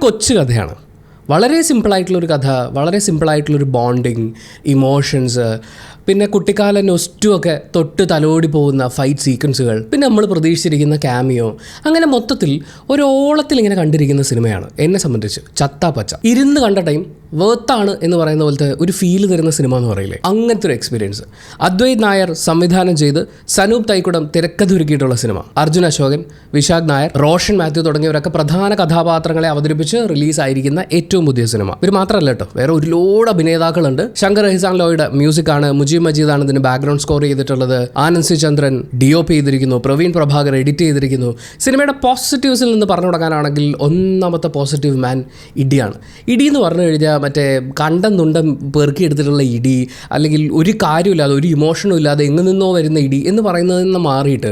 കൊച്ചു കഥയാണ്, വളരെ സിമ്പിളായിട്ടുള്ളൊരു കഥ, വളരെ സിമ്പിളായിട്ടുള്ളൊരു ബോണ്ടിങ്, ഇമോഷൻസ്, പിന്നെ കുട്ടിക്കാല നൊസ്റ്റുമൊക്കെ തൊട്ട് തലോടി പോകുന്ന ഫൈറ്റ് സീക്വൻസുകൾ, പിന്നെ നമ്മൾ പ്രതീക്ഷിച്ചിരിക്കുന്ന ക്യാമിയോ, അങ്ങനെ മൊത്തത്തിൽ ഒരോളത്തിൽ ഇങ്ങനെ കണ്ടിരിക്കുന്ന സിനിമയാണ് എന്നെ സംബന്ധിച്ച്. ചത്താ പച്ച ഇരുന്ന് കണ്ട ടൈം വേർത്താണ് എന്ന് പറയുന്ന പോലത്തെ ഒരു ഫീല് തരുന്ന സിനിമ എന്ന് പറയില്ലേ, അങ്ങനത്തെ ഒരു എക്സ്പീരിയൻസ്. അദ്വൈത് നായർ സംവിധാനം ചെയ്ത് സനൂപ് തൈക്കുടം തിരക്കഥൊരുക്കിയിട്ടുള്ള സിനിമ. അർജുൻ അശോകൻ, വിശാഖ് നായർ, റോഷൻ മാത്യു തുടങ്ങിയവരൊക്കെ പ്രധാന കഥാപാത്രങ്ങളെ അവതരിപ്പിച്ച് റിലീസായിരിക്കുന്ന ഏറ്റവും പുതിയ സിനിമ. ഇവർ മാത്രമല്ല കേട്ടോ, വേറെ ഒരു ലോഡ് അഭിനേതാക്കളുണ്ട്. ശങ്കർ എഹ്സാൻ ലോയുടെ മ്യൂസിക്കാണ്, മുജീബ് മജീദാണ് ഇതിന് ബാക്ക്ഗ്രൗണ്ട് സ്കോർ ചെയ്തിട്ടുള്ളത്, ആനന്ദ് സി ചന്ദ്രൻ DOP ചെയ്തിരിക്കുന്നു, പ്രവീൺ പ്രഭാകർ എഡിറ്റ് ചെയ്തിരിക്കുന്നു. സിനിമയുടെ പോസിറ്റീവ്സിൽ നിന്ന് പറഞ്ഞു തുടങ്ങാനാണെങ്കിൽ ഒന്നാമത്തെ പോസിറ്റീവ് മാൻ ഇടിയാണ്. ഇടി എന്ന് പറഞ്ഞു കഴിഞ്ഞാൽ മറ്റേ കണ്ടം തുണ്ടം പെറുക്കിയെടുത്തിട്ടുള്ള ഇടി, അല്ലെങ്കിൽ ഒരു കാര്യമില്ലാതെ ഒരു ഇമോഷനും ഇല്ലാതെ എങ്ങു നിന്നോ വരുന്ന ഇടി എന്ന് പറയുന്നതിൽ നിന്ന് മാറിയിട്ട്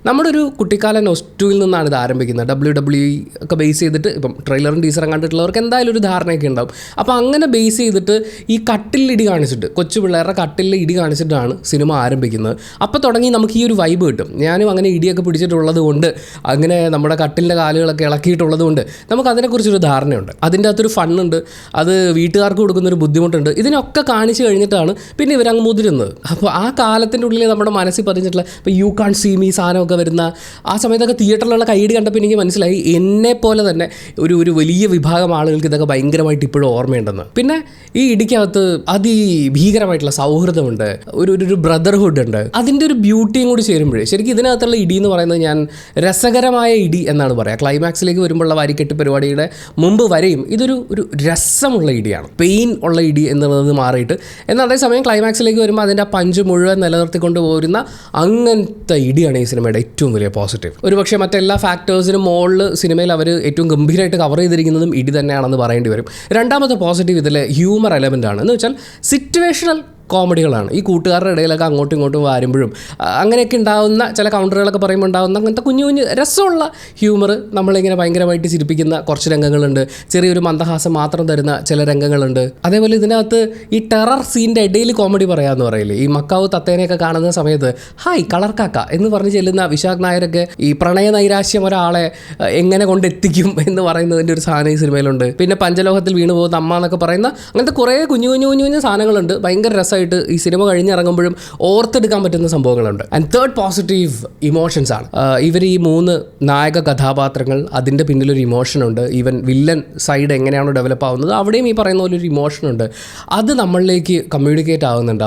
നമ്മുടെ ഒരു കുട്ടിക്കാല നൊസ്റ്റുവിൽ നിന്നാണ് ഇത് ആരംഭിക്കുന്നത്. WWE ഒക്കെ ബേസ് ചെയ്തിട്ട്, ഇപ്പം ട്രെയിലറും ടീസറും കണ്ടിട്ടുള്ളവർക്ക് എന്തായാലും ഒരു ധാരണയൊക്കെ ഉണ്ടാവും. അപ്പോൾ അങ്ങനെ ബേസ് ചെയ്തിട്ട് ഈ കട്ടിൽ ഇടി കാണിച്ചിട്ട്, കൊച്ചു പിള്ളേരുടെ കട്ടിൽ ഇടി കാണിച്ചിട്ടാണ് സിനിമ ആരംഭിക്കുന്നത്. അപ്പോൾ തുടങ്ങി നമുക്ക് ഈ ഒരു വൈബ് കിട്ടും. ഞാനും അങ്ങനെ ഇടിയൊക്കെ പിടിച്ചിട്ടുള്ളത് കൊണ്ട്, അങ്ങനെ നമ്മുടെ കട്ടിലിൻ്റെ കാലുകളൊക്കെ ഇളക്കിയിട്ടുള്ളത് കൊണ്ട് നമുക്ക് അതിനെക്കുറിച്ചൊരു ധാരണയുണ്ട്. അതിൻ്റെ അകത്തൊരു ഫണ്ണുണ്ട്, അത് വീട്ടുകാർക്ക് കൊടുക്കുന്നൊരു ബുദ്ധിമുട്ടുണ്ട്. ഇതിനൊക്കെ കാണിച്ചു കഴിഞ്ഞിട്ടാണ് പിന്നെ ഇവരങ്ങ് മുതിരുന്നത്. അപ്പോൾ ആ കാലത്തിൻ്റെ ഉള്ളിൽ നമ്മുടെ മനസ്സിൽ പതിഞ്ഞിട്ടുള്ള ഇപ്പോൾ യു കാൺ സീ മീ സാധനമൊക്കെ വരുന്ന ആ സമയത്തൊക്കെ തിയേറ്ററിലുള്ള കൈയടി കണ്ടപ്പോൾ എനിക്ക് മനസ്സിലായി എന്നെപ്പോലെ തന്നെ ഒരു വലിയ വിഭാഗം ആളുകൾക്ക് ഇതൊക്കെ ഭയങ്കരമായിട്ട് ഇപ്പോഴും ഓർമ്മയുണ്ടെന്ന്. പിന്നെ ഈ ഇടിക്കകത്ത് അതിഭീകരമായിട്ടുള്ള സൗഹൃദമുണ്ട്, ഒരു ബ്രദർഹുഡ് ഉണ്ട്. അതിൻ്റെ ഒരു ബ്യൂട്ടിയും കൂടി ചേരുമ്പോഴേ ശരിക്കും ഇതിനകത്തുള്ള ഇടി എന്ന് പറയുന്നത് ഞാൻ രസകരമായ ഇടി എന്നാണ് പറയുക. ക്ലൈമാക്സിലേക്ക് വരുമ്പോഴുള്ള വാരിക്കെട്ട് പരിപാടിയുടെ മുമ്പ് വരെയും ഇതൊരു രസമുള്ള ഇടിയാണ്, പെയിൻ ഉള്ള ഇടി എന്നുള്ളത് മാറിയിട്ട്. എന്നാൽ അതേസമയം ക്ലൈമാക്സിലേക്ക് വരുമ്പോൾ അതിൻ്റെ ആ പഞ്ച് മുഴുവൻ നിലനിർത്തിക്കൊണ്ട് പോരുന്ന അങ്ങനത്തെ ഇടിയാണ് ഈ സിനിമയുടെ ഏറ്റവും വലിയ പോസിറ്റീവ്. ഒരുപക്ഷെ മറ്റെല്ലാ ഫാക്ടേഴ്സിനും മുകളിൽ സിനിമയിൽ അവർ ഏറ്റവും ഗംഭീരമായിട്ട് കവർ ചെയ്തിരിക്കുന്നതും ഇടി തന്നെയാണെന്ന് പറയേണ്ടി വരും. രണ്ടാമത്തെ പോസിറ്റീവ് ഇതിലെ ഹ്യൂമർ എലമെൻ്റ് ആണ്. എന്ന് വെച്ചാൽ സിറ്റുവേഷണൽ കോമഡികളാണ്. ഈ കൂട്ടുകാരുടെ ഇടയിലൊക്കെ അങ്ങോട്ടും ഇങ്ങോട്ടും വരുമ്പോഴും അങ്ങനെയൊക്കെ ഉണ്ടാകുന്ന ചില കൗണ്ടറുകളൊക്കെ പറയുമ്പോൾ ഉണ്ടാകുന്ന അങ്ങനത്തെ കുഞ്ഞു കുഞ്ഞ് രസമുള്ള ഹ്യൂമർ നമ്മളിങ്ങനെ ഭയങ്കരമായിട്ട് ചിരിപ്പിക്കുന്ന കുറച്ച് രംഗങ്ങളുണ്ട്. ചെറിയൊരു മന്ദഹാസം മാത്രം തരുന്ന ചില രംഗങ്ങളുണ്ട്. അതേപോലെ ഇതിനകത്ത് ഈ ടെറർ സീൻ്റെ ഇടയിൽ കോമഡി പറയാമെന്ന് പറയില്ലേ, ഈ മക്കാവ് തത്തേനെയൊക്കെ കാണുന്ന സമയത്ത് ഹായ് കളർ കാക്ക എന്ന് പറഞ്ഞ് ചെല്ലുന്ന വിശാഖ് നായരൊക്കെ ഈ പ്രണയ നൈരാശ്യം ഒരാളെ എങ്ങനെ കൊണ്ടെത്തിക്കും എന്ന് പറയുന്നതിൻ്റെ ഒരു സാധനം ഈ സിനിമയിലുണ്ട്. പിന്നെ പഞ്ചലോഹത്തിൽ വീണ് പോകുന്ന അമ്മ എന്നൊക്കെ പറയുന്ന അങ്ങനത്തെ കുറേ കുഞ്ഞു കുഞ്ഞു കുഞ്ഞു കുഞ്ഞു സാധനങ്ങളുണ്ട്. ഭയങ്കര രസം ഈ സിനിമ കഴിഞ്ഞിറങ്ങുമ്പോഴും ഓർത്തെടുക്കാൻ പറ്റുന്ന സംഭവങ്ങളുണ്ട്. ആൻഡ് തേർഡ് പോസിറ്റീവ് ഇമോഷൻസ് ആണ്. ഇവർ ഈ 3 നായക കഥാപാത്രങ്ങൾ, അതിൻ്റെ പിന്നിലൊരു ഇമോഷനുണ്ട്. ഈവൻ വില്ലൻ സൈഡ് എങ്ങനെയാണോ ഡെവലപ്പ് ആവുന്നത് അവിടെയും ഈ പറയുന്ന പോലെ ഒരു ഇമോഷനുണ്ട്. അത് നമ്മളിലേക്ക് കമ്മ്യൂണിക്കേറ്റ് ആവുന്നുണ്ട്.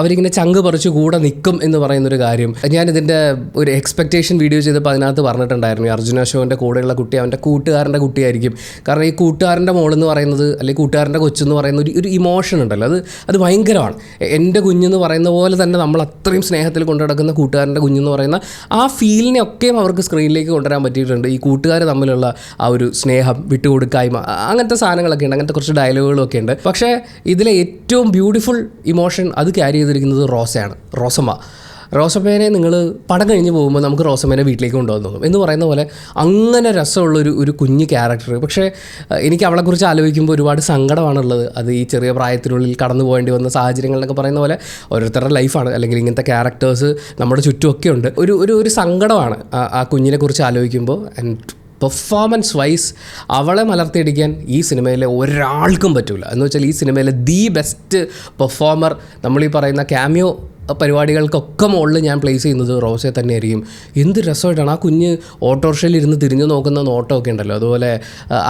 അവരിങ്ങനെ ചങ്ക് പറിച്ച് കൂടെ നിൽക്കും എന്ന് പറയുന്നൊരു കാര്യം ഞാനിതിൻ്റെ ഒരു എക്സ്പെക്റ്റേഷൻ വീഡിയോ ചെയ്തപ്പോൾ അതിനകത്ത് പറഞ്ഞിട്ടുണ്ടായിരുന്നു. അർജുൻ അശോകൻ്റെ കൂടെയുള്ള കുട്ടി അവൻ്റെ കൂട്ടുകാരൻ്റെ കുട്ടിയായിരിക്കും. കാരണം ഈ കൂട്ടുകാരൻ്റെ മോളെന്ന് പറയുന്നത്, അല്ലെങ്കിൽ കൂട്ടുകാരൻ്റെ കൊച്ചെന്ന് പറയുന്ന ഒരു ഇമോഷൻ ഉണ്ടല്ലോ, അത് ഭയങ്കരമാണ്. എൻ്റെ കുഞ്ഞെന്ന് പറയുന്ന പോലെ തന്നെ നമ്മൾ അത്രയും സ്നേഹത്തിൽ കൊണ്ടു നടക്കുന്ന കൂട്ടുകാരൻ്റെ കുഞ്ഞെന്ന് പറയുന്ന ആ ഫീലിനെ ഒക്കെയും അവർക്ക് സ്ക്രീനിലേക്ക് കൊണ്ടുവരാൻ പറ്റിയിട്ടുണ്ട്. ഈ കൂട്ടുകാർ തമ്മിലുള്ള ആ ഒരു സ്നേഹം, വിട്ടുകൊടുക്കായ്മ, അങ്ങനത്തെ സാധനങ്ങളൊക്കെ ഉണ്ട്, അങ്ങനത്തെ കുറച്ച് ഡയലോഗുകളൊക്കെ ഉണ്ട്. പക്ഷേ ഇതിലെ ഏറ്റവും ബ്യൂട്ടിഫുൾ ഇമോഷൻ അത് ക്യാരി ചെയ്തിരിക്കുന്നത് റോസയാണ്. റോസമ്മേനെ നിങ്ങൾ പടം കഴിഞ്ഞ് പോകുമ്പോൾ നമുക്ക് റോസമ്മേനെ വീട്ടിലേക്ക് കൊണ്ടുവന്ന് തോന്നും എന്ന് പറയുന്ന പോലെ അങ്ങനെ രസമുള്ളൊരു കുഞ്ഞ് ക്യാരക്ടർ. പക്ഷേ എനിക്ക് അവളെക്കുറിച്ച് ആലോചിക്കുമ്പോൾ ഒരുപാട് സങ്കടമാണുള്ളത്. അത് ഈ ചെറിയ പ്രായത്തിനുള്ളിൽ കടന്നു പോകേണ്ടി വന്ന സാഹചര്യങ്ങളൊക്കെ പറയുന്ന പോലെ ഓരോരുത്തരുടെ ലൈഫാണ്, അല്ലെങ്കിൽ ഇങ്ങനത്തെ ക്യാരക്ടേഴ്സ് നമ്മുടെ ചുറ്റുമൊക്കെ ഉണ്ട്. ഒരു സങ്കടമാണ് ആ കുഞ്ഞിനെ കുറിച്ച് ആലോചിക്കുമ്പോൾ. ആൻഡ് പെർഫോമൻസ് വൈസ് അവളെ മലർത്തിയടിക്കാൻ ഈ സിനിമയിലെ ഒരാൾക്കും പറ്റില്ല. എന്ന് വെച്ചാൽ ഈ സിനിമയിലെ ദി ബെസ്റ്റ് പെർഫോമർ, നമ്മളീ പറയുന്ന ക്യാമിയോ പരിപാടികൾക്കൊക്കെ മുകളിൽ ഞാൻ പ്ലേസ് ചെയ്യുന്നത് റോസയെ തന്നെയായിരിക്കും. എന്ത് രസമായിട്ടാണ് ആ കുഞ്ഞ് ഓട്ടോറിക്ഷയിൽ ഇരുന്ന് തിരിഞ്ഞു നോക്കുന്ന നോട്ടമൊക്കെ ഉണ്ടല്ലോ. അതുപോലെ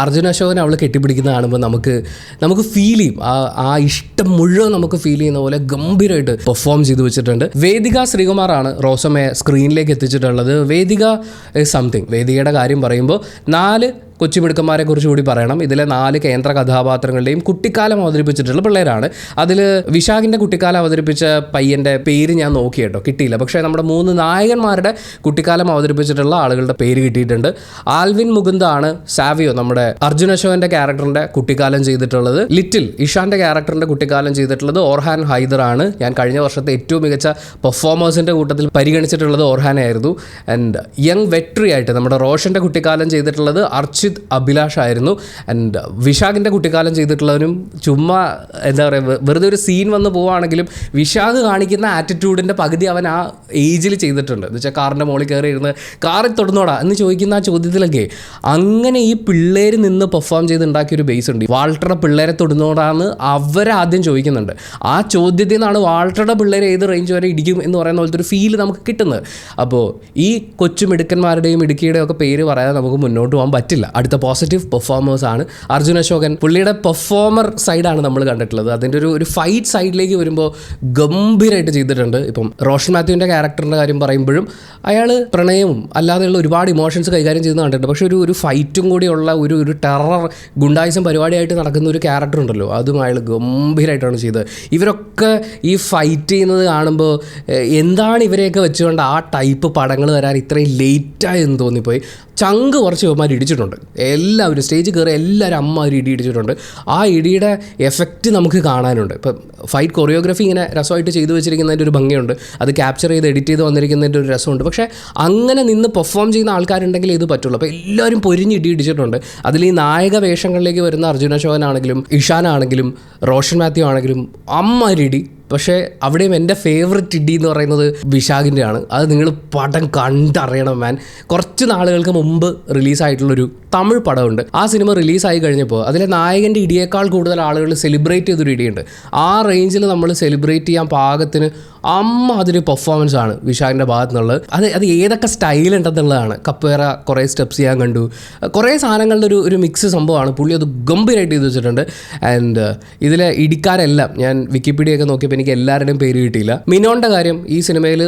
അർജുൻ അശോകൻ അവൾ കെട്ടിപ്പിടിക്കുന്ന കാണുമ്പോൾ നമുക്ക് ഫീൽ ചെയ്യും. ആ ഇഷ്ടം മുഴുവൻ നമുക്ക് ഫീൽ ചെയ്യുന്ന പോലെ ഗംഭീരമായിട്ട് പെർഫോം ചെയ്ത് വെച്ചിട്ടുണ്ട്. വേദിക ശ്രീകുമാറാണ് റോസമ്മയെ സ്ക്രീനിലേക്ക് എത്തിച്ചിട്ടുള്ളത്. വേദിക സംതിങ്. വേദികയുടെ കാര്യം പറയുമ്പോൾ 4 കൊച്ചുമിടുക്കന്മാരെ കുറിച്ച് കൂടി പറയണം. ഇതിലെ 4 കേന്ദ്ര കഥാപാത്രങ്ങളുടെയും കുട്ടിക്കാലം അവതരിപ്പിച്ചിട്ടുള്ള പിള്ളേരാണ്. അതിൽ വിശാഖിൻ്റെ കുട്ടിക്കാലം അവതരിപ്പിച്ച പയ്യൻ്റെ പേര് ഞാൻ നോക്കി കേട്ടോ, കിട്ടിയില്ല. പക്ഷേ നമ്മുടെ 3 നായകന്മാരുടെ കുട്ടിക്കാലം അവതരിപ്പിച്ചിട്ടുള്ള ആളുകളുടെ പേര് കിട്ടിയിട്ടുണ്ട്. ആൽവിൻ മുകുന്ദാണ് സാവിയോ, നമ്മുടെ അർജുൻ അശോകൻ്റെ ക്യാരക്ടറിൻ്റെ കുട്ടിക്കാലം ചെയ്തിട്ടുള്ളത്. ലിറ്റിൽ ഇഷാൻ്റെ ക്യാരക്ടറിൻ്റെ കുട്ടിക്കാലം ചെയ്തിട്ടുള്ളത് ഓർഹാൻ ഹൈദറാണ്. ഞാൻ കഴിഞ്ഞ വർഷത്തെ ഏറ്റവും മികച്ച പെർഫോമേഴ്സിൻ്റെ കൂട്ടത്തിൽ പരിഗണിച്ചിട്ടുള്ളത് ഓർഹാനായിരുന്നു. ആൻഡ് യങ് വെട്രി ആയിട്ട് നമ്മുടെ റോഷൻ്റെ കുട്ടിക്കാലം ചെയ്തിട്ടുള്ളത് അർച്ചി അർഷിത് അഭിലാഷ് ആയിരുന്നു. ആൻഡ് വിശാഖിൻ്റെ കുട്ടിക്കാലം ചെയ്തിട്ടുള്ളവരും ചുമ്മാ എന്താ പറയുക, വെറുതെ ഒരു സീൻ വന്ന് പോവുകയാണെങ്കിലും വിശാഖ് കാണിക്കുന്ന ആറ്റിറ്റ്യൂഡിൻ്റെ പകുതി അവൻ ആ ഏജിൽ ചെയ്തിട്ടുണ്ട്. എന്ന് വെച്ചാൽ കാറിൻ്റെ മുകളിൽ കയറി ഇരുന്ന് കാറിൽ തൊടുന്നോടാ എന്ന് ചോദിക്കുന്ന ആ ചോദ്യത്തിലൊക്കെ അങ്ങനെ ഈ പിള്ളേർ നിന്ന് പെർഫോം ചെയ്ത് ഉണ്ടാക്കിയൊരു ബേസ് ഉണ്ട്. വാൾട്ടറുടെ പിള്ളേരെ തൊടുന്നോടാന്ന് അവരാദ്യം ചോദിക്കുന്നുണ്ട്. ആ ചോദ്യത്തിൽ നിന്നാണ് വാൾട്ടറുടെ പിള്ളേർ ഏത് റേഞ്ച് വരെ ഇടിക്കും എന്ന് പറയുന്ന പോലത്തെ ഒരു ഫീൽ നമുക്ക് കിട്ടുന്നത്. അപ്പോൾ ഈ കൊച്ചു മിടുക്കന്മാരുടെയും ഇടുക്കിയുടെയും ഒക്കെ പേര് പറയാതെ നമുക്ക് മുന്നോട്ട് പോകാൻ പറ്റില്ല. അടുത്ത പോസിറ്റീവ് പെർഫോമേഴ്സാണ് അർജുൻ അശോകൻ. പുള്ളിയുടെ പെർഫോമർ സൈഡാണ് നമ്മൾ കണ്ടിട്ടുള്ളത്. അതിൻ്റെ ഒരു ഫൈറ്റ് സൈഡിലേക്ക് വരുമ്പോൾ ഗംഭീരമായിട്ട് ചെയ്തിട്ടുണ്ട്. ഇപ്പം റോഷൻ മാത്യുവിൻ്റെ ക്യാരക്ടറിൻ്റെ കാര്യം പറയുമ്പോഴും അയാൾ പ്രണയവും അല്ലാതെയുള്ള ഒരുപാട് ഇമോഷൻസ് കൈകാര്യം ചെയ്യുന്നത് കണ്ടിട്ടുണ്ട്. പക്ഷേ ഒരു ഫൈറ്റും കൂടിയുള്ള ഒരു ടെറർ ഗുണ്ടായിസം പരിപാടിയായിട്ട് നടക്കുന്ന ഒരു ക്യാരക്ടർ ഉണ്ടല്ലോ, അതും അയാൾ ഗംഭീരമായിട്ടാണ് ചെയ്തത്. ഇവരൊക്കെ ഈ ഫൈറ്റ് ചെയ്യുന്നത് കാണുമ്പോൾ എന്താണ് ഇവരെയൊക്കെ വെച്ചുകൊണ്ട് ആ ടൈപ്പ് പടങ്ങൾ വരാൻ ഇത്രയും ലേറ്റായെന്ന് തോന്നിപ്പോയി. ചങ്ക് കുറച്ച് ഇവന്മാർ ഇടിച്ചിട്ടുണ്ട്. എല്ലാവരും സ്റ്റേജിൽ കയറി എല്ലാവരും അമ്മമാർ ഇടിച്ചിട്ടുണ്ട്. ആ ഇടിയുടെ എഫക്റ്റ് നമുക്ക് കാണാനുണ്ട്. ഇപ്പം ഫൈറ്റ് കൊറിയോഗ്രഫി ഇങ്ങനെ രസമായിട്ട് ചെയ്തു വെച്ചിരിക്കുന്നതിൻ്റെ ഒരു ഭംഗിയുണ്ട്, അത് ക്യാപ്ചർ ചെയ്ത് എഡിറ്റ് ചെയ്ത് വന്നിരിക്കുന്നതിൻ്റെ ഒരു രസമുണ്ട്. പക്ഷേ അങ്ങനെ നിന്ന് പെർഫോം ചെയ്യുന്ന ആൾക്കാരുണ്ടെങ്കിൽ ഇത് പറ്റുള്ളൂ. അപ്പോൾ എല്ലാവരും പൊരിഞ്ഞ് ഇടിച്ചിട്ടുണ്ട്. അതിൽ ഈ നായക വേഷങ്ങളിലേക്ക് വരുന്ന അർജുൻ അശോകനാണെങ്കിലും ഇഷാനാണെങ്കിലും റോഷൻ മാത്യു ആണെങ്കിലും അമ്മമാരിടി. പക്ഷേ അവിടെയും എൻ്റെ ഫേവററ്റ് ഇടി എന്ന് പറയുന്നത് വിശാഖിൻ്റെ ആണ്. അത് നിങ്ങൾ പടം കണ്ടറിയണം മാൻ. കുറച്ച് നാളുകൾക്ക് മുമ്പ് റിലീസായിട്ടുള്ളൊരു തമിഴ് പടമുണ്ട്. ആ സിനിമ റിലീസായി കഴിഞ്ഞപ്പോൾ അതിലെ നായകൻ്റെ ഇടിയേക്കാൾ കൂടുതൽ ആളുകൾ സെലിബ്രേറ്റ് ചെയ്തൊരു ഇടിയുണ്ട്. ആ റേഞ്ചിൽ നമ്മൾ സെലിബ്രേറ്റ് ചെയ്യാൻ പാകത്തിന് അതൊരു പെർഫോമൻസ് ആണ് വിശാഖിൻ്റെ ഭാഗത്തു നിന്നുള്ളത്. അത് ഏതൊക്കെ സ്റ്റൈൽ ഉണ്ടെന്നുള്ളതാണ്. കപ്പേറ കുറേ സ്റ്റെപ്സ് ചെയ്യാൻ കണ്ടു, കുറേ സാധനങ്ങളുടെ ഒരു മിക്സ് സംഭവമാണ്. പുള്ളി അത് ഗംഭീരമായിട്ട് ചെയ്ത് വെച്ചിട്ടുണ്ട്. ആൻഡ് ഇതിലെ ഇടിക്കാരെല്ലാം ഞാൻ വിക്കിപീഡിയൊക്കെ നോക്കിയപ്പോൾ എനിക്ക് എല്ലാവരുടെയും പേര് കിട്ടിയില്ല. മിനോൻ്റെ കാര്യം ഈ സിനിമയിൽ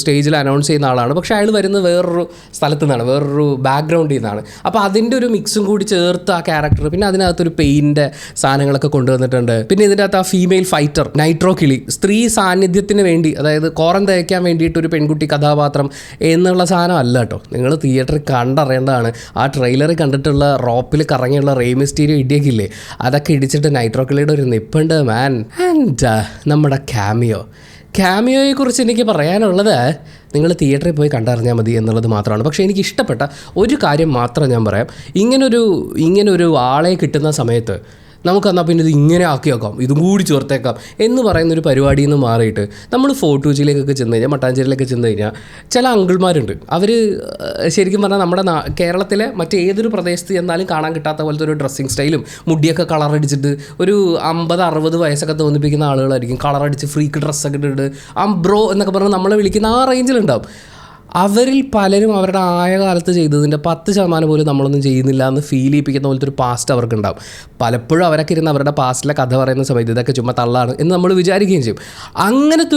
സ്റ്റേജിൽ അനൗൺസ് ചെയ്യുന്ന ആളാണ്. പക്ഷേ അയാൾ വരുന്നത് വേറൊരു സ്ഥലത്തു നിന്നാണ്, വേറൊരു ബാക്ക്ഗ്രൗണ്ടിൽ നിന്നാണ്. അപ്പോൾ അതിൻ്റെ ഒരു മിക്സും കൂടി ചേർത്ത് ആ ക്യാരക്ടർ, പിന്നെ അതിനകത്തൊരു പെയിൻ്റെ സാധനങ്ങളൊക്കെ കൊണ്ടുവന്നിട്ടുണ്ട്. പിന്നെ ഇതിൻ്റെ അകത്ത് ആ ഫീമെയിൽ ഫൈറ്റർ നൈട്രോ കിളി, സ്ത്രീ സാന്നിധ്യത്തിന് വേണ്ടി, അതായത് കോറം തയ്ക്കാൻ വേണ്ടിയിട്ട് ഒരു പെൺകുട്ടി കഥാപാത്രം എന്നുള്ള സാധനം അല്ല കേട്ടോ. നിങ്ങൾ തിയേറ്ററിൽ കണ്ടറിയേണ്ടതാണ്. ആ ട്രെയിലറിൽ കണ്ടിട്ടുള്ള റോപ്പിൽ കറങ്ങിയുള്ള റേ മിസ്റ്റീരിയോ ഇടിയൊക്കെ ഇല്ലേ, അതൊക്കെ ഇടിച്ചിട്ട് നൈട്രോ കിളിയുടെ ഒരു നിപ്പുണ്ട് മാൻ. ആൻഡ് നമ്മുടെ ക്യാമിയോയെക്കുറിച്ച് എനിക്ക് പറയാനുള്ളത് നിങ്ങൾ തിയേറ്ററിൽ പോയി കണ്ടറിഞ്ഞാൽ മതി എന്നുള്ളത് മാത്രമാണ്. പക്ഷേ എനിക്ക് ഇഷ്ടപ്പെട്ട ഒരു കാര്യം മാത്രം ഞാൻ പറയാം. ഇങ്ങനൊരു ആളെ കിട്ടുന്ന സമയത്ത് നമുക്കെന്നാൽ പിന്നെ ഇത് ഇങ്ങനെ ആക്കിയേക്കാം, ഇതും കൂടി ചേർത്തേക്കാം എന്ന് പറയുന്നൊരു പരിപാടിയിൽ നിന്ന് മാറിയിട്ട് നമ്മൾ ഫോർട്ട് കൊച്ചിയിലേക്കൊക്കെ ചെന്ന് കഴിഞ്ഞാൽ, മട്ടാഞ്ചേരിയിലൊക്കെ ചെന്ന് കഴിഞ്ഞാൽ ചില അങ്കിൾമാരുണ്ട്. അവർ ശരിക്കും പറഞ്ഞാൽ നമ്മുടെ കേരളത്തിലെ മറ്റേതൊരു പ്രദേശത്ത് ചെന്നാലും കാണാൻ കിട്ടാത്ത പോലത്തെ ഒരു ഡ്രസ്സിങ് സ്റ്റൈലും മുടിയൊക്കെ കളറടിച്ചിട്ട് ഒരു 50-60 വയസ്സൊക്കെ തോന്നിപ്പിക്കുന്ന ആളുകളായിരിക്കും. കളറടിച്ച് ഫ്രീക്ക് ഡ്രസ്സൊക്കെ ഇട്ടിട്ട് ബ്രോ എന്നൊക്കെ പറഞ്ഞ് നമ്മളെ വിളിക്കുന്ന ആ റേഞ്ചിലുണ്ടാവും. അവരിൽ പലരും അവരുടെ ആയ കാലത്ത് ചെയ്തതിൻ്റെ 10% പോലും നമ്മളൊന്നും ചെയ്യുന്നില്ല എന്ന് ഫീൽ ചെയ്യിപ്പിക്കുന്ന പോലത്തെ ഒരു പാസ്റ്റ് അവർക്കുണ്ടാവും. പലപ്പോഴും അവരൊക്കെ ഇരുന്ന് അവരുടെ പാസ്റ്റിലെ കഥ പറയുന്ന സമയത്ത് ഇതൊക്കെ ചുമ്മാ തള്ളാണ് എന്ന് നമ്മൾ വിചാരിക്കുകയും ചെയ്യും. അങ്ങനത്തെ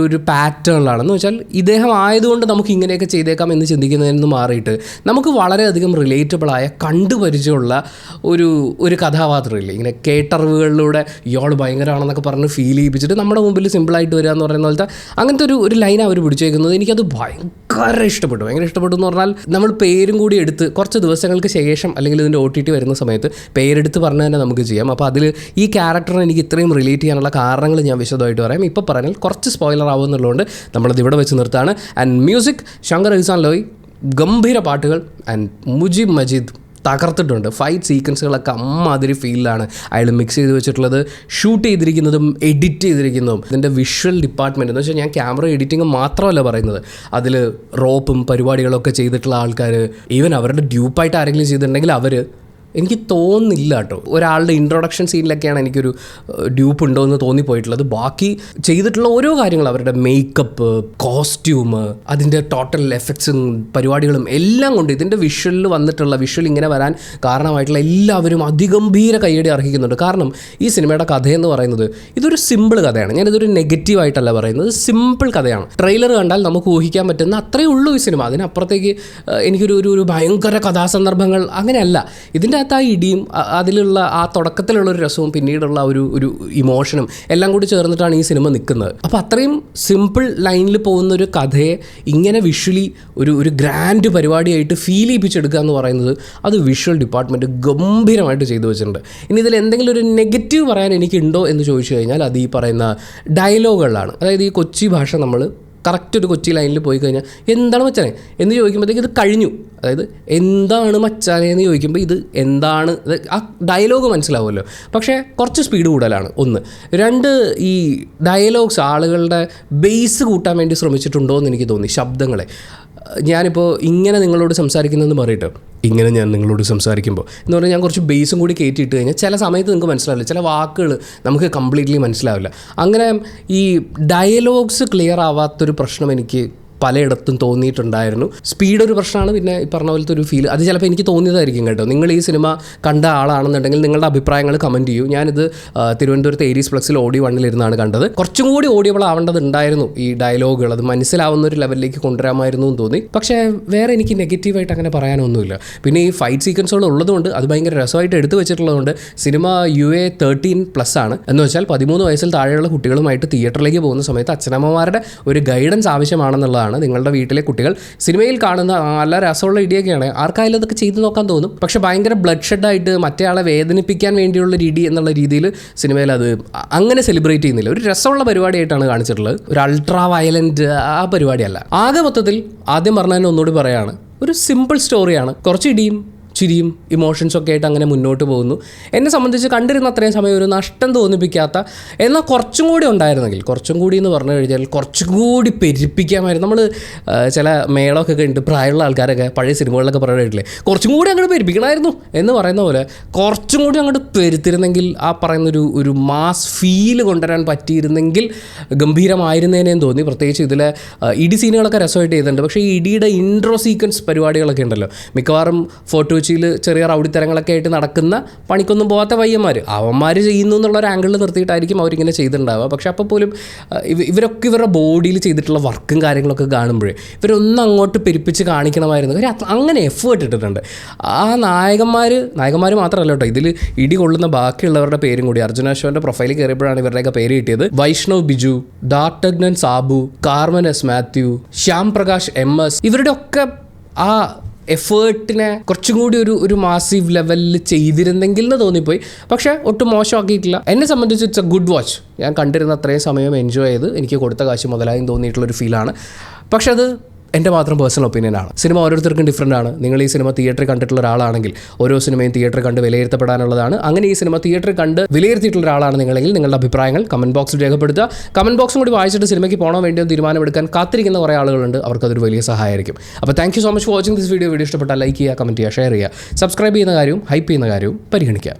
ഒരു പാറ്റേണിലാണെന്ന് വെച്ചാൽ ഇദ്ദേഹം ആയതുകൊണ്ട് നമുക്ക് ഇങ്ങനെയൊക്കെ ചെയ്തേക്കാം എന്ന് ചിന്തിക്കുന്നതിൽ നിന്ന് മാറിയിട്ട് നമുക്ക് വളരെയധികം റിലേറ്റബിളായ കണ്ടുപരിചയമുള്ള ഒരു കഥാപാത്രമില്ലേ, ഇങ്ങനെ കേട്ടറിവുകളിലൂടെ ഇയാൾ ഭയങ്കരമാണെന്നൊക്കെ പറഞ്ഞ് ഫീൽ ചെയ്യിപ്പിച്ചിട്ട് നമ്മുടെ മുമ്പിൽ സിമ്പിളായിട്ട് വരിക എന്ന് പറയുന്ന പോലത്തെ അങ്ങനത്തെ ഒരു ലൈൻ അവർ പിടിച്ചേക്കുന്നത്. എനിക്കത് ഭയങ്കര ഇഷ്ടപ്പെട്ടു എന്ന് പറഞ്ഞാൽ നമ്മൾ പേരും കൂടി എടുത്ത് കുറച്ച് ദിവസങ്ങൾക്ക് ശേഷം അല്ലെങ്കിൽ ഇതിൻ്റെ OTT വരുന്ന സമയത്ത് പേരെടുത്ത് പറഞ്ഞ് തന്നെ നമുക്ക് ചെയ്യാം. അപ്പോൾ അതിൽ ഈ ക്യാരക്ടറിനെ എനിക്ക് ഇത്രയും റിലേറ്റ് ചെയ്യാനുള്ള കാരണങ്ങൾ ഞാൻ വിശദമായിട്ട് പറയാം. ഇപ്പോൾ പറഞ്ഞാൽ കുറച്ച് സ്പോയിലർ ആവുമെന്നുള്ളതുകൊണ്ട് നമ്മളത് ഇവിടെ വെച്ച് നിർത്താണ്. ആൻഡ് മ്യൂസിക് ശങ്കർ ഇഹ്സാൻ ലോയ്, ഗംഭീര പാട്ടുകൾ. ആൻഡ് മുജീബ് മജീദ് തകർത്തിട്ടുണ്ട്. ഫൈറ്റ് സീക്വൻസുകളൊക്കെ അമ്മാതിരി ഫീലിലാണ് അയാൾ മിക്സ് ചെയ്ത് വെച്ചിട്ടുള്ളത്. ഷൂട്ട് ചെയ്തിരിക്കുന്നതും എഡിറ്റ് ചെയ്തിരിക്കുന്നതും ഇതിൻ്റെ വിഷ്വൽ ഡിപ്പാർട്ട്മെൻറ്റ് എന്ന് വെച്ചാൽ ഞാൻ ക്യാമറ എഡിറ്റിംഗ് മാത്രമല്ല പറയുന്നത്, അതിൽ റോപ്പും പരിപാടികളൊക്കെ ചെയ്തിട്ടുള്ള ആൾക്കാർ, ഈവൻ അവരുടെ ഡ്യൂപ്പായിട്ട് ആരെങ്കിലും ചെയ്തിട്ടുണ്ടെങ്കിൽ എനിക്ക് തോന്നുന്നില്ല കേട്ടോ. ഒരാളുടെ ഇൻട്രൊഡക്ഷൻ സീനിലൊക്കെയാണ് എനിക്കൊരു ഡ്യൂപ്പ് ഉണ്ടോ എന്ന് തോന്നിപ്പോയിട്ടുള്ളത്. ബാക്കി ചെയ്തിട്ടുള്ള ഓരോ കാര്യങ്ങൾ, അവരുടെ മേക്കപ്പ്, കോസ്റ്റ്യൂം, അതിൻ്റെ ടോട്ടൽ എഫക്ട്സും പരിപാടികളും എല്ലാം കൊണ്ട് ഇതിൻ്റെ വിഷ്വൽ ഇങ്ങനെ വരാൻ കാരണമായിട്ടുള്ള എല്ലാവരും അതിഗംഭീര കയ്യടി അർഹിക്കുന്നുണ്ട്. കാരണം ഈ സിനിമയുടെ കഥയെന്ന് പറയുന്നത് ഇതൊരു സിമ്പിൾ കഥയാണ്. ഞാനിതൊരു നെഗറ്റീവായിട്ടല്ല പറയുന്നത്, സിമ്പിൾ കഥയാണ്. ട്രെയിലർ കണ്ടാൽ നമുക്ക് ഊഹിക്കാൻ പറ്റുന്ന അത്രയേ ഉള്ളൂ ഈ സിനിമ. അതിനപ്പുറത്തേക്ക് എനിക്കൊരു ഭയങ്കര കഥാസന്ദർഭങ്ങൾ അങ്ങനെയല്ല. ഇതിൻ്റെ ആ ഇടിയും അതിലുള്ള ആ തുടക്കത്തിലുള്ളൊരു രസവും പിന്നീടുള്ള ഒരു ഇമോഷനും എല്ലാം കൂടി ചേർന്നിട്ടാണ് ഈ സിനിമ നിൽക്കുന്നത്. അപ്പോൾ അത്രയും സിമ്പിൾ ലൈനിൽ പോകുന്നൊരു കഥയെ ഇങ്ങനെ വിഷ്വലി ഒരു ഗ്രാൻഡ് പരിപാടിയായിട്ട് ഫീൽ ചെയ്യിപ്പിച്ചെടുക്കുക എന്ന് പറയുന്നത് അത് വിഷ്വൽ ഡിപ്പാർട്ട്മെൻറ്റ് ഗംഭീരമായിട്ട് ചെയ്തു വെച്ചിട്ടുണ്ട്. ഇനി ഇതിൽ എന്തെങ്കിലും ഒരു നെഗറ്റീവ് പറയാൻ എനിക്കുണ്ടോ എന്ന് ചോദിച്ചു കഴിഞ്ഞാൽ അത് ഈ പറയുന്ന ഡയലോഗുകളാണ്. അതായത് ഈ കൊച്ചി ഭാഷ നമ്മൾ കറക്റ്റ് ഒരു കൊച്ചി ലൈനിൽ പോയി കഴിഞ്ഞാൽ എന്താണ് മച്ചാനെ എന്ന് ചോദിക്കുമ്പോഴത്തേക്ക് ഇത് കഴിഞ്ഞു. അതായത് എന്താണ് മച്ചാനെ എന്ന് ചോദിക്കുമ്പോൾ ഇത് എന്താണ്, ആ ഡയലോഗ് മനസ്സിലാവുമല്ലോ. പക്ഷേ കുറച്ച് സ്പീഡ് കൂടുതലാണ് ഒന്ന്. രണ്ട്, ഈ ഡയലോഗ്സ് ആളുകളുടെ ബേസ് കൂട്ടാൻ വേണ്ടി ശ്രമിച്ചിട്ടുണ്ടോ എന്ന് എനിക്ക് തോന്നി. ശബ്ദങ്ങളെ ഞാനിപ്പോൾ ഇങ്ങനെ നിങ്ങളോട് സംസാരിക്കുന്നതെന്ന് പറയട്ടോ, ഇങ്ങനെ ഞാൻ നിങ്ങളോട് സംസാരിക്കുമ്പോൾ എന്ന് പറഞ്ഞാൽ ഞാൻ കുറച്ച് ബേസും കൂടി കയറ്റിയിട്ട് കഴിഞ്ഞാൽ ചില സമയത്ത് നിങ്ങൾക്ക് മനസ്സിലാവില്ല, ചില വാക്കുകൾ നമുക്ക് കംപ്ലീറ്റ്ലി മനസ്സിലാവില്ല. അങ്ങനെ ഈ ഡയലോഗ്സ് ക്ലിയർ ആവാത്തൊരു പ്രശ്നം എനിക്ക് പലയിടത്തും തോന്നിയിട്ടുണ്ടായിരുന്നു. സ്പീഡ് ഒരു പ്രശ്നമാണ്, പിന്നെ ഈ പറഞ്ഞ പോലത്തെ ഒരു ഫീൽ അത് ചിലപ്പോൾ എനിക്ക് തോന്നിയതായിരിക്കും കേട്ടോ. നിങ്ങൾ ഈ സിനിമ കണ്ട ആളാണെന്നുണ്ടെങ്കിൽ നിങ്ങളുടെ അഭിപ്രായങ്ങൾ കമൻറ്റ് ചെയ്യൂ. ഞാനിത് തിരുവനന്തപുരത്ത് ഏരീസ് പ്ലക്സിൽ ഓഡിയോ 1 കണ്ടത്. കുറച്ചും കൂടി ഓഡിയബിൾ ആവേണ്ടതുണ്ടായിരുന്നു ഈ ഡയലോഗുകൾ, അത് മനസ്സിലാവുന്ന ഒരു ലെവലിലേക്ക് കൊണ്ടുവരാമായിരുന്നു എന്ന് തോന്നി. പക്ഷേ വേറെ എനിക്ക് നെഗറ്റീവായിട്ട് അങ്ങനെ പറയാനൊന്നുമില്ല. പിന്നെ ഈ ഫൈറ്റ് സീക്വൻസുകൾ ഉള്ളതുകൊണ്ട് അത് ഭയങ്കര രസമായിട്ട് എടുത്തു വെച്ചിട്ടുള്ളതുകൊണ്ട് സിനിമ UA 13+ ആണ്. എന്ന് വെച്ചാൽ 13 വയസ്സിൽ താഴെയുള്ള കുട്ടികളുമായിട്ട് തിയേറ്ററിലേക്ക് പോകുന്ന സമയത്ത് അച്ഛനമ്മമാരുടെ ഒരു ഗൈഡൻസ് ആവശ്യമാണെന്നുള്ളതാണ്. നിങ്ങളുടെ വീട്ടിലെ കുട്ടികൾ സിനിമയിൽ കാണുന്ന നല്ല രസമുള്ള ഇടിയൊക്കെയാണ്, ആർക്കായാലും അതൊക്കെ ചെയ്തു നോക്കാൻ തോന്നും. പക്ഷെ ഭയങ്കര ബ്ലഡ് ഷെഡായിട്ട് മറ്റേ ആളെ വേദനിപ്പിക്കാൻ വേണ്ടിയുള്ള ഇടി എന്നുള്ള രീതിയിൽ സിനിമയിൽ അത് അങ്ങനെ സെലിബ്രേറ്റ് ചെയ്യുന്നില്ല. ഒരു രസമുള്ള പരിപാടിയായിട്ടാണ് കാണിച്ചിട്ടുള്ളത്, ഒരു അൾട്രാ വയലൻറ്റ് ആ പരിപാടിയല്ല. ആകെ മൊത്തത്തിൽ ആദ്യം പറഞ്ഞതിന് ഒന്നുകൂടി പറയുകയാണ്, ഒരു സിമ്പിൾ സ്റ്റോറിയാണ്. കുറച്ച് ഇടിയും ചിരിയും ഇമോഷൻസൊക്കെ ആയിട്ട് അങ്ങനെ മുന്നോട്ട് പോകുന്നു. എന്നെ സംബന്ധിച്ച് കണ്ടിരുന്ന അത്രയും സമയം ഒരു നഷ്ടം തോന്നിപ്പിക്കാത്ത, എന്നാൽ കുറച്ചും കൂടി ഉണ്ടായിരുന്നെങ്കിൽ, കുറച്ചും കൂടി എന്ന് പറഞ്ഞു കഴിഞ്ഞാൽ കുറച്ചും കൂടി പെരുപ്പിക്കാമായിരുന്നു. നമ്മൾ ചില മേളമൊക്കെ കണ്ടിട്ട് പ്രായമുള്ള ആൾക്കാരൊക്കെ പഴയ സിനിമകളിലൊക്കെ പറഞ്ഞിട്ടില്ലേ, കുറച്ചും കൂടി അങ്ങോട്ട് പെരുപ്പിക്കണമായിരുന്നു എന്ന് പറയുന്ന പോലെ കുറച്ചും കൂടി അങ്ങോട്ട് പെരുത്തിരുന്നെങ്കിൽ ആ പറയുന്നൊരു മാസ് ഫീൽ കൊണ്ടുവരാൻ പറ്റിയിരുന്നെങ്കിൽ ഗംഭീരമായിരുന്നേനേന്ന് തോന്നി. പ്രത്യേകിച്ച് ഇതിലെ ഇടി സീനുകളൊക്കെ രസമായിട്ട് ചെയ്തിട്ടുണ്ട്. പക്ഷേ ഈ ഇടിയുടെ ഇൻട്രോ സീക്വൻസ് പരിപാടികളൊക്കെ ഉണ്ടല്ലോ, മിക്കവാറും ഫോർട്ട് കൊച്ചിയിൽ ചെറിയ റൗഡിത്തരങ്ങളൊക്കെ ആയിട്ട് നടക്കുന്ന പണിക്കൊന്നും പോകാത്ത പയ്യന്മാർ അവന്മാർ ചെയ്യുന്നു എന്നുള്ളൊരു ആംഗിളിൽ നിർത്തിയിട്ടായിരിക്കും അവരിങ്ങനെ ചെയ്തിട്ടുണ്ടാവുക. പക്ഷെ അപ്പോൾ പോലും ഇവരൊക്കെ ഇവരുടെ ബോഡിയിൽ ചെയ്തിട്ടുള്ള വർക്കും കാര്യങ്ങളൊക്കെ കാണുമ്പോഴേ ഇവരൊന്നും അങ്ങോട്ട് പെരുപ്പിച്ച് കാണിക്കണമായിരുന്നു. അങ്ങനെ എഫേർട്ട് ഇട്ടിട്ടുണ്ട്. ആ നായകന്മാർ മാത്രമല്ല കേട്ടോ, ഇതിൽ ഇടി കൊള്ളുന്ന ബാക്കിയുള്ളവരുടെ പേരും കൂടി അർജുന അശോകൻ്റെ പ്രൊഫൈലിൽ കയറിയപ്പോഴാണ് ഇവരുടെയൊക്കെ പേര് കിട്ടിയത്. വൈഷ്ണവ് ബിജു, ഡാർട്ടഗ്നൻ സാബു, കാർമൻ എസ് മാത്യു, ശ്യാം പ്രകാശ് MS, ഇവരുടെ ഒക്കെ ആ എഫേർട്ടിനെ കുറച്ചും കൂടി ഒരു മാസീവ് ലെവലിൽ ചെയ്തിരുന്നെങ്കിൽ എന്ന് തോന്നിപ്പോയി. പക്ഷേ ഒട്ടും മോശമാക്കിയിട്ടില്ല. എന്നെ സംബന്ധിച്ച് ഇറ്റ്സ് എ ഗുഡ് വാച്ച്. ഞാൻ കണ്ടിരുന്ന അത്രയും സമയം എൻജോയ് ചെയ്ത് എനിക്ക് കൊടുത്ത കാശ് മുതലായും തോന്നിയിട്ടുള്ളൊരു ഫീലാണ്. പക്ഷെ അത് എൻ്റെ മാത്രം പേഴ്സണൽ ഒപ്പീനിയനാണ്. സിനിമ ഓരോരുത്തർക്കും ഡിഫറൻ്റ് ആണ്. നിങ്ങൾ ഈ സിനിമ തിയേറ്ററിൽ കണ്ടിട്ടുള്ള ഒരാളാണെങ്കിൽ ഓരോ സിനിമയും തിയേറ്ററിൽ കണ്ട് വിലയിരുത്തപ്പെടാനുള്ളതാണ്. അങ്ങനെ ഈ സിനിമ തിയേറ്ററിൽ കണ്ട് വിലയിരുത്തിയിട്ടുള്ള ഒരാളാണ് നിങ്ങളെങ്കിൽ നിങ്ങളുടെ അഭിപ്രായങ്ങൾ കമൻറ്റ് ബോക്സിൽ രേഖപ്പെടുത്തുക. കമൻറ്റ് ബോക്സും കൂടി വായിച്ചിട്ട് സിനിമയ്ക്ക് പോകണോ വേണ്ടിയോ തീരുമാനമെടുക്കാൻ കാത്തിരിക്കുന്ന കുറേ ആളുകളുണ്ട്, അവർക്കതൊരു വലിയ സഹായമായിരിക്കും. അപ്പോൾ thank you so much for watching this video. Video ഇഷ്ടപ്പെട്ടാൽ ലൈക്ക് ചെയ്യുക, കമൻറ്റ് ചെയ്യുക, ഷെയർ ചെയ്യുക, സബ്സ്ക്രൈബ് ചെയ്യുന്ന കാര്യവും ഹൈപ്പ് ചെയ്യുന്ന കാര്യവും പരിഗണിക്കുക.